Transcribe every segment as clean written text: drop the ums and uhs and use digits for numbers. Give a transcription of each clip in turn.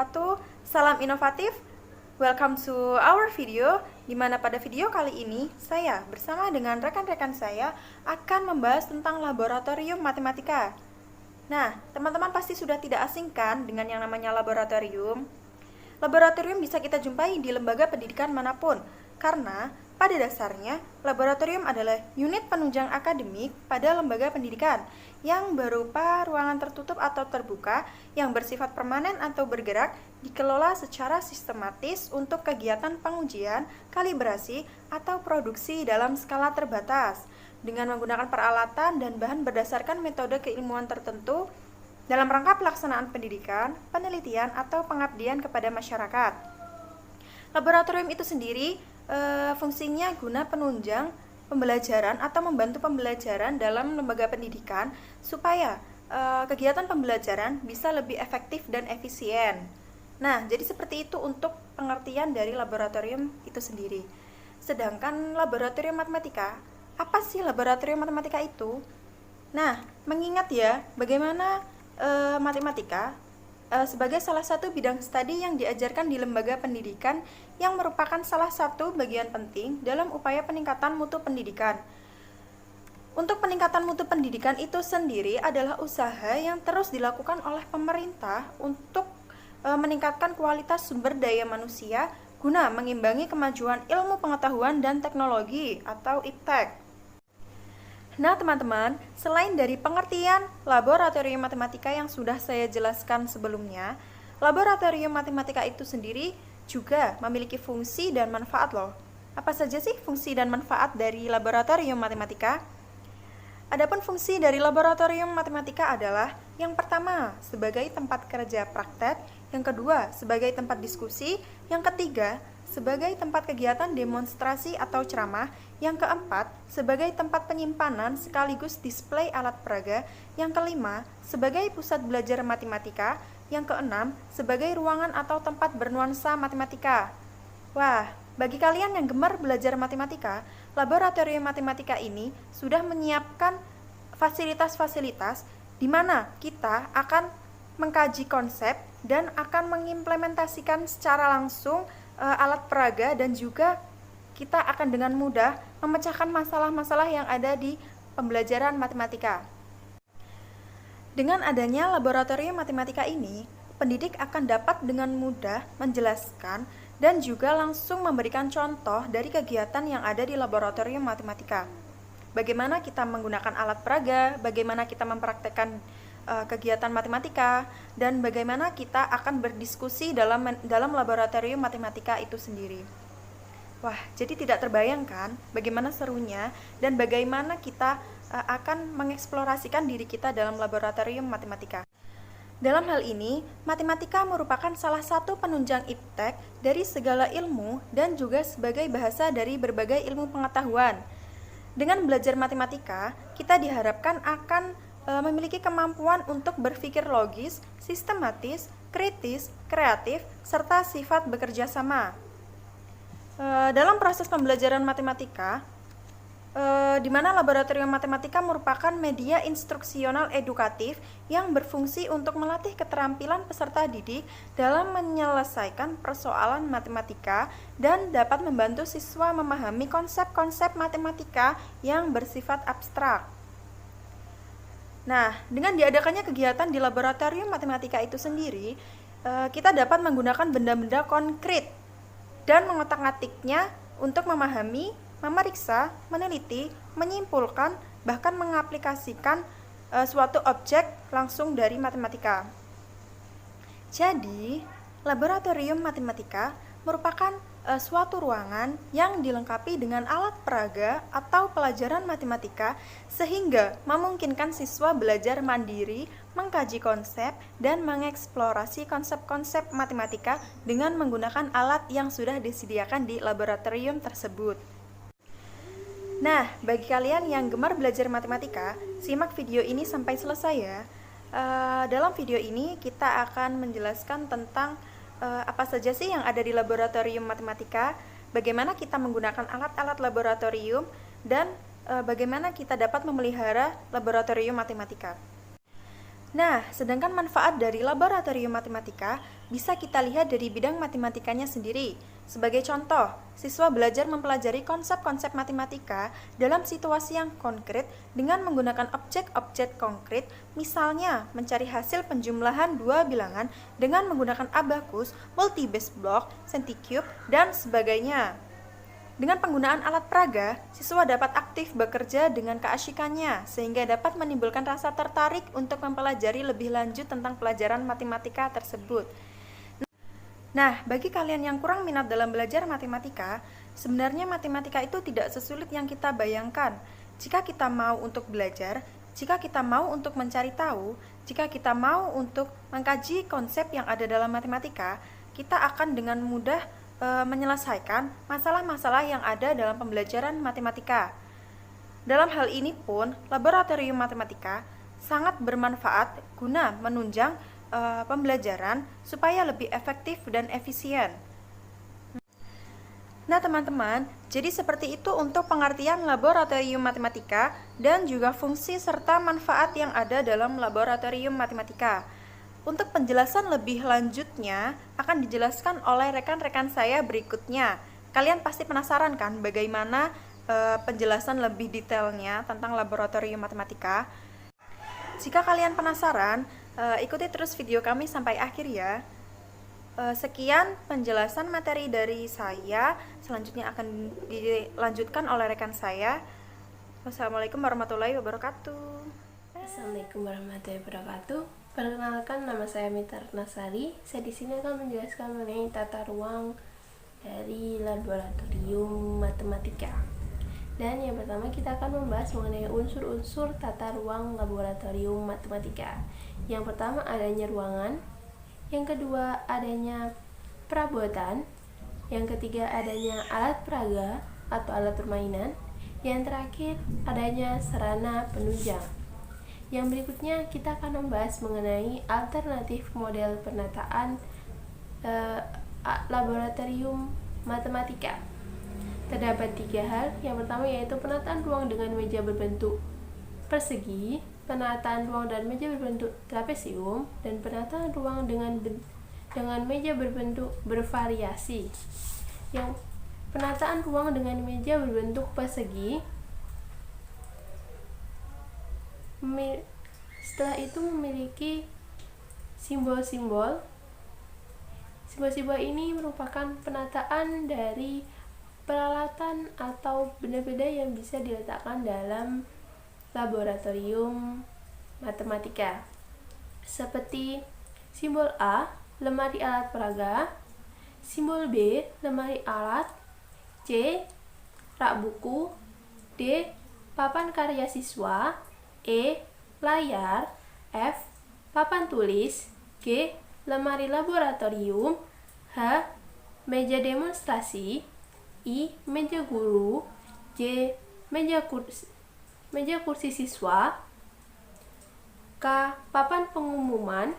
wabarakatuh. Salam inovatif. Welcome to our video, di mana pada video kali ini saya bersama dengan rekan-rekan saya akan membahas tentang laboratorium matematika. Nah, teman-teman pasti sudah tidak asing kan dengan yang namanya laboratorium. Laboratorium bisa kita jumpai di lembaga pendidikan manapun, karena pada dasarnya laboratorium adalah unit penunjang akademik pada lembaga pendidikan yang berupa ruangan tertutup atau terbuka yang bersifat permanen atau bergerak, dikelola secara sistematis untuk kegiatan pengujian, kalibrasi, atau produksi dalam skala terbatas dengan menggunakan peralatan dan bahan berdasarkan metode keilmuan tertentu dalam rangka pelaksanaan pendidikan, penelitian, atau pengabdian kepada masyarakat. Laboratorium itu sendiri fungsinya guna penunjang pembelajaran atau membantu pembelajaran dalam lembaga pendidikan supaya kegiatan pembelajaran bisa lebih efektif dan efisien. Nah, jadi seperti itu untuk pengertian dari laboratorium itu sendiri. Sedangkan laboratorium matematika, apa sih laboratorium matematika itu? Nah, mengingat ya bagaimana matematika sebagai salah satu bidang studi yang diajarkan di lembaga pendidikan yang merupakan salah satu bagian penting dalam upaya peningkatan mutu pendidikan. Untuk peningkatan mutu pendidikan itu sendiri adalah usaha yang terus dilakukan oleh pemerintah untuk meningkatkan kualitas sumber daya manusia guna mengimbangi kemajuan ilmu pengetahuan dan teknologi atau IPTEK. Nah teman-teman, selain dari pengertian laboratorium matematika yang sudah saya jelaskan sebelumnya, laboratorium matematika itu sendiri juga memiliki fungsi dan manfaat loh. Apa saja sih fungsi dan manfaat dari laboratorium matematika? Adapun fungsi dari laboratorium matematika adalah yang pertama sebagai tempat kerja praktek, yang kedua sebagai tempat diskusi, yang ketiga sebagai tempat kegiatan demonstrasi atau ceramah, yang keempat sebagai tempat penyimpanan sekaligus display alat peraga, yang kelima sebagai pusat belajar matematika, yang keenam sebagai ruangan atau tempat bernuansa matematika. Wah, bagi kalian yang gemar belajar matematika, laboratorium matematika ini sudah menyiapkan fasilitas-fasilitas di mana kita akan mengkaji konsep dan akan mengimplementasikan secara langsung alat peraga, dan juga kita akan dengan mudah memecahkan masalah-masalah yang ada di pembelajaran matematika. Dengan adanya laboratorium matematika ini, pendidik akan dapat dengan mudah menjelaskan dan juga langsung memberikan contoh dari kegiatan yang ada di laboratorium matematika. Bagaimana kita menggunakan alat peraga, bagaimana kita mempraktekkan kegiatan matematika, dan bagaimana kita akan berdiskusi dalam laboratorium matematika itu sendiri. Wah, jadi tidak terbayangkan bagaimana serunya dan bagaimana kita akan mengeksplorasikan diri kita dalam laboratorium matematika. Dalam hal ini, matematika merupakan salah satu penunjang IPTEK dari segala ilmu dan juga sebagai bahasa dari berbagai ilmu pengetahuan. Dengan belajar matematika, kita diharapkan akan memiliki kemampuan untuk berpikir logis, sistematis, kritis, kreatif, serta sifat bekerja sama. Dalam proses pembelajaran matematika, di mana laboratorium matematika merupakan media instruksional edukatif yang berfungsi untuk melatih keterampilan peserta didik dalam menyelesaikan persoalan matematika dan dapat membantu siswa memahami konsep-konsep matematika yang bersifat abstrak. Nah, dengan diadakannya kegiatan di laboratorium matematika itu sendiri, kita dapat menggunakan benda-benda konkret dan mengotak-atiknya untuk memahami, memeriksa, meneliti, menyimpulkan, bahkan mengaplikasikan suatu objek langsung dari matematika. Jadi, laboratorium matematika merupakan suatu ruangan yang dilengkapi dengan alat peraga atau pelajaran matematika sehingga memungkinkan siswa belajar mandiri, mengkaji konsep, dan mengeksplorasi konsep-konsep matematika dengan menggunakan alat yang sudah disediakan di laboratorium tersebut. Nah, bagi kalian yang gemar belajar matematika, simak video ini sampai selesai ya. Dalam video ini kita akan menjelaskan tentang apa saja sih yang ada di laboratorium matematika, bagaimana kita menggunakan alat-alat laboratorium, dan bagaimana kita dapat memelihara laboratorium matematika. Nah, sedangkan manfaat dari laboratorium matematika bisa kita lihat dari bidang matematikanya sendiri. Sebagai contoh, siswa belajar mempelajari konsep-konsep matematika dalam situasi yang konkret dengan menggunakan objek-objek konkret, misalnya mencari hasil penjumlahan dua bilangan dengan menggunakan abakus, multibase block, centicube, dan sebagainya. Dengan penggunaan alat peraga, siswa dapat aktif bekerja dengan keasyikannya, sehingga dapat menimbulkan rasa tertarik untuk mempelajari lebih lanjut tentang pelajaran matematika tersebut. Nah, bagi kalian yang kurang minat dalam belajar matematika, sebenarnya matematika itu tidak sesulit yang kita bayangkan. Jika kita mau untuk belajar, jika kita mau untuk mencari tahu, jika kita mau untuk mengkaji konsep yang ada dalam matematika, kita akan dengan mudah menyelesaikan masalah-masalah yang ada dalam pembelajaran matematika. Dalam hal ini pun, laboratorium matematika sangat bermanfaat guna menunjang pembelajaran supaya lebih efektif dan efisien. Nah teman-teman, jadi seperti itu untuk pengertian laboratorium matematika dan juga fungsi serta manfaat yang ada dalam laboratorium matematika. Untuk penjelasan lebih lanjutnya akan dijelaskan oleh rekan-rekan saya berikutnya. Kalian pasti penasaran kan bagaimana penjelasan lebih detailnya tentang laboratorium matematika? Jika kalian penasaran, ikuti terus video kami sampai akhir ya. Sekian penjelasan materi dari saya, selanjutnya akan dilanjutkan oleh rekan saya. Wassalamualaikum warahmatullahi wabarakatuh. Assalamualaikum warahmatullahi wabarakatuh. Perkenalkan, nama saya Mita Ratnasari. Saya di sini akan menjelaskan mengenai tata ruang dari laboratorium matematika. Dan yang pertama kita akan membahas mengenai unsur-unsur tata ruang laboratorium matematika. Yang pertama adanya ruangan, yang kedua adanya perabotan, yang ketiga adanya alat peraga atau alat permainan, yang terakhir adanya sarana penunjang. Yang berikutnya kita akan membahas mengenai alternatif model penataan laboratorium matematika. Terdapat 3 hal. Yang pertama yaitu penataan ruang dengan meja berbentuk persegi, penataan ruang dan meja berbentuk trapesium, dan penataan ruang dengan meja berbentuk bervariasi. Yang penataan ruang dengan meja berbentuk persegi setelah itu memiliki simbol-simbol. Simbol-simbol ini merupakan penataan dari peralatan atau benda-benda yang bisa diletakkan dalam laboratorium matematika. Seperti simbol A, lemari alat peraga; simbol B, lemari alat; C, rak buku; D, papan karya siswa; E, layar; F, papan tulis; G, lemari laboratorium; H, meja demonstrasi; I, meja guru; J, meja kursi siswa; K, papan pengumuman;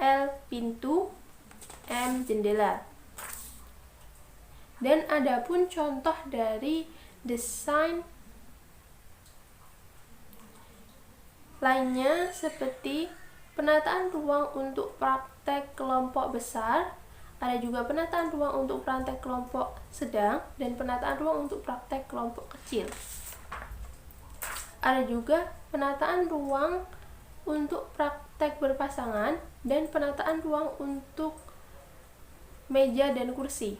L, pintu; M, jendela. Dan adapun contoh dari desain lainnya seperti penataan ruang untuk praktek kelompok besar, ada juga penataan ruang untuk praktek kelompok sedang, dan penataan ruang untuk praktek kelompok kecil. Ada juga penataan ruang untuk praktek berpasangan dan penataan ruang untuk meja dan kursi.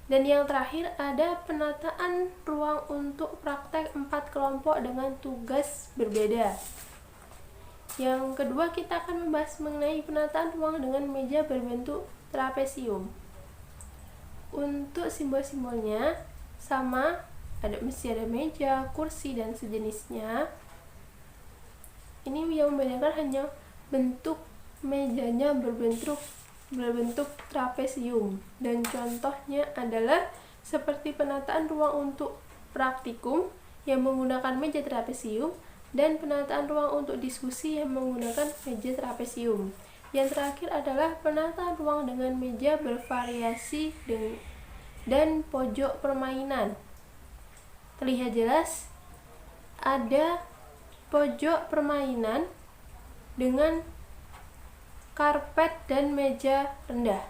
Dan yang terakhir ada penataan ruang untuk praktek 4 kelompok dengan tugas berbeda. Yang kedua kita akan membahas mengenai penataan ruang dengan meja berbentuk trapesium. Untuk simbol-simbolnya sama, mesti ada meja, kursi, dan sejenisnya. Ini yang membedakan hanya bentuk mejanya berbentuk trapesium, dan contohnya adalah seperti penataan ruang untuk praktikum yang menggunakan meja trapesium dan penataan ruang untuk diskusi yang menggunakan meja trapesium. Yang terakhir adalah penataan ruang dengan meja bervariasi dan pojok permainan. Terlihat jelas ada pojok permainan dengan karpet dan meja rendah.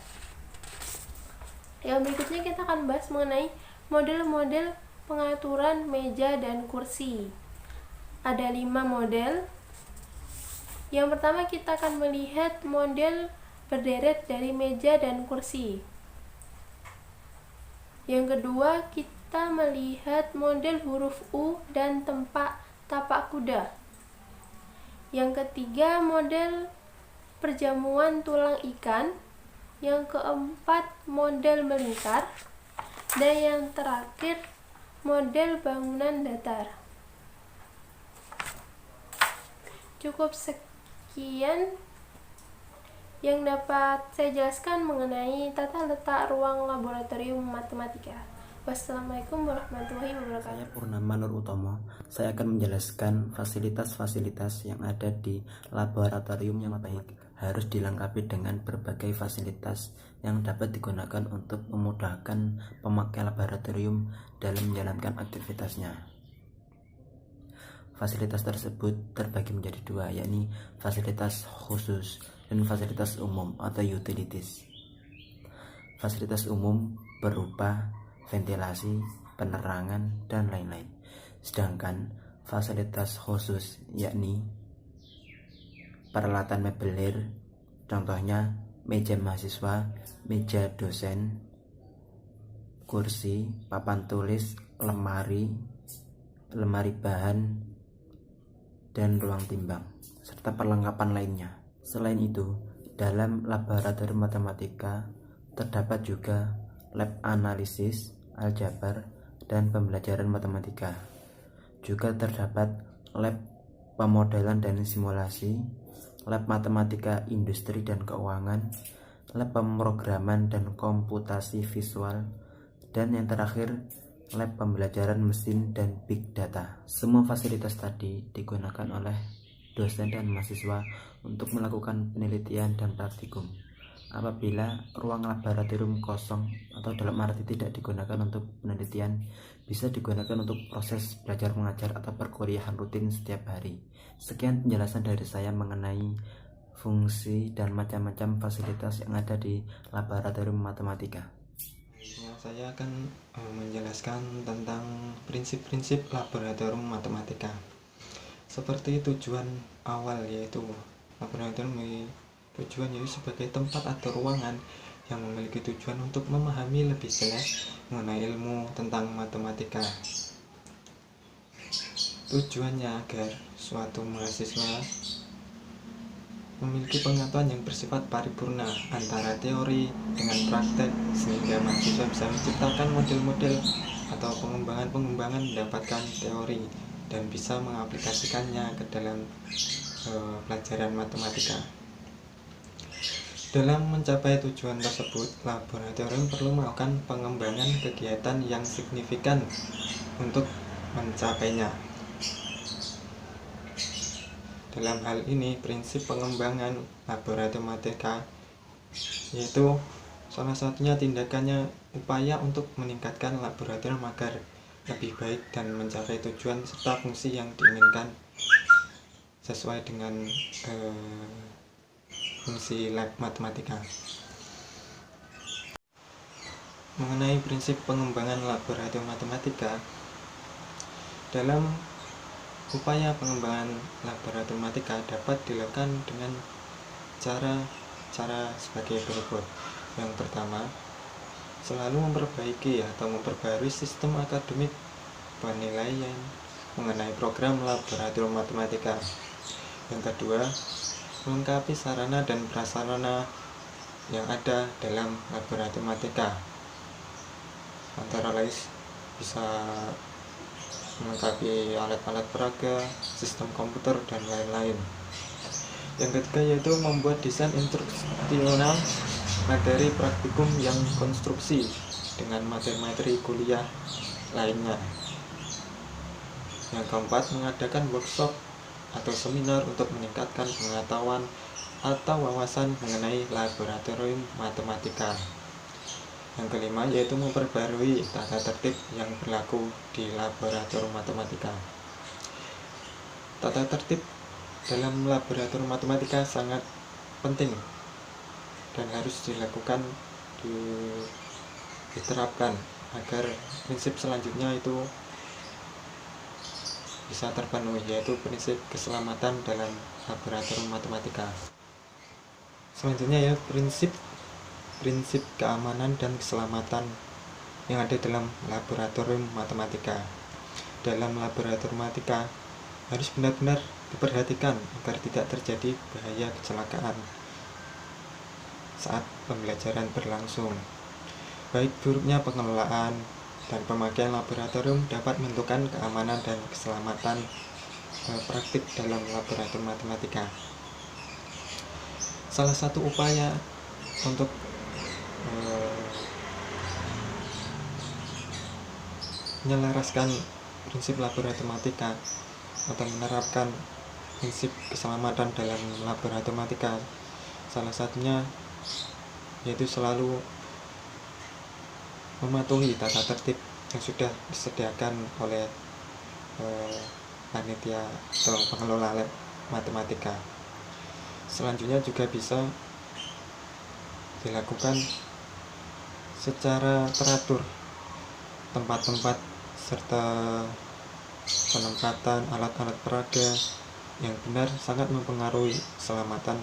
Yang berikutnya kita akan bahas mengenai model-model pengaturan meja dan kursi. Ada 5 model. Yang pertama kita akan melihat model berderet dari meja dan kursi. Yang kedua kita melihat model huruf U dan tapak kuda. Yang ketiga model perjamuan tulang ikan. Yang keempat model melingkar. Dan yang terakhir model bangunan datar. Cukup sekian yang dapat saya jelaskan mengenai tata letak ruang laboratorium matematika. Wassalamualaikum warahmatullahi wabarakatuh. Saya Purnama Nur Utomo. Saya akan menjelaskan fasilitas-fasilitas yang ada di laboratorium yang baik. Harus dilengkapi dengan berbagai fasilitas yang dapat digunakan untuk memudahkan pemakai laboratorium dalam menjalankan aktivitasnya. Fasilitas tersebut terbagi menjadi 2, yakni fasilitas khusus dan fasilitas umum atau utilities. Fasilitas umum berupa ventilasi, penerangan, dan lain-lain. Sedangkan fasilitas khusus yakni peralatan mebeler, contohnya meja mahasiswa, meja dosen, kursi, papan tulis, lemari bahan, dan ruang timbang, serta perlengkapan lainnya. Selain itu, dalam laboratorium matematika terdapat juga lab analisis, aljabar, dan pembelajaran matematika. Juga terdapat lab pemodelan dan simulasi, lab matematika industri dan keuangan, lab pemrograman dan komputasi visual, dan yang terakhir lab pembelajaran mesin dan big data. Semua fasilitas tadi digunakan oleh dosen dan mahasiswa untuk melakukan penelitian dan praktikum. Apabila ruang laboratorium kosong atau dalam arti tidak digunakan untuk penelitian, bisa digunakan untuk proses belajar mengajar atau perkuliahan rutin setiap hari. Sekian penjelasan dari saya mengenai fungsi dan macam-macam fasilitas yang ada di laboratorium matematika. Ya, saya akan menjelaskan tentang prinsip-prinsip laboratorium matematika. Seperti tujuan awal, yaitu laboratorium memiliki tujuan yaitu sebagai tempat atau ruangan yang memiliki tujuan untuk memahami lebih jelas mengenai ilmu tentang matematika. Tujuannya agar suatu mahasiswa memiliki pengetahuan yang bersifat paripurna antara teori dengan praktek, sehingga mahasiswa bisa menciptakan model-model atau pengembangan-pengembangan mendapatkan teori dan bisa mengaplikasikannya ke dalam pelajaran matematika. Dalam mencapai tujuan tersebut, laboratorium perlu melakukan pengembangan kegiatan yang signifikan untuk mencapainya. Dalam hal ini, prinsip pengembangan laboratorium matematika yaitu salah satunya tindakannya upaya untuk meningkatkan laboratorium agar lebih baik dan mencapai tujuan serta fungsi yang diinginkan sesuai dengan fungsi lab matematika. Mengenai prinsip pengembangan laboratorium matematika, dalam upaya pengembangan laboratorium matematika dapat dilakukan dengan cara sebagai berikut. Yang pertama, selalu memperbaiki atau memperbarui sistem akademik penilaian mengenai program laboratorium matematika. Yang kedua, melengkapi sarana dan prasarana yang ada dalam laboratorium matematika, antara lain bisa melengkapi alat-alat peraga, sistem komputer, dan lain-lain. Yang ketiga yaitu membuat desain instruksional materi praktikum yang konstruksi dengan materi-materi kuliah lainnya. Yang keempat, mengadakan workshop atau seminar untuk meningkatkan pengetahuan atau wawasan mengenai laboratorium matematika. Yang kelima yaitu memperbarui tata tertib yang berlaku di laboratorium matematika. Tata tertib dalam laboratorium matematika sangat penting dan harus dilakukan, diterapkan agar prinsip selanjutnya itu bisa terpenuhi, yaitu prinsip keselamatan dalam laboratorium matematika. Selanjutnya ya prinsip keamanan dan keselamatan yang ada dalam laboratorium matematika. Dalam laboratorium matematika harus benar-benar diperhatikan agar tidak terjadi bahaya kecelakaan saat pembelajaran berlangsung. Baik buruknya pengelolaan dan pemakaian laboratorium dapat menentukan keamanan dan keselamatan praktik dalam laboratorium matematika. Salah satu upaya untuk menyelaraskan prinsip laboratorium matematika atau menerapkan prinsip keselamatan dalam laboratorium matematika, salah satunya yaitu selalu mematuhi tata tertib yang sudah disediakan oleh panitia atau pengelola lab matematika. Selanjutnya juga bisa dilakukan secara teratur tempat-tempat serta penempatan alat-alat peraga yang benar sangat mempengaruhi keselamatan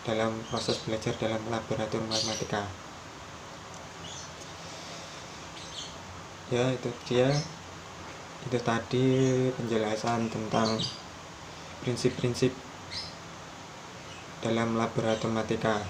dalam proses belajar dalam laboratorium matematika. Ya, itu tadi penjelasan tentang prinsip-prinsip dalam laboratorium matematika.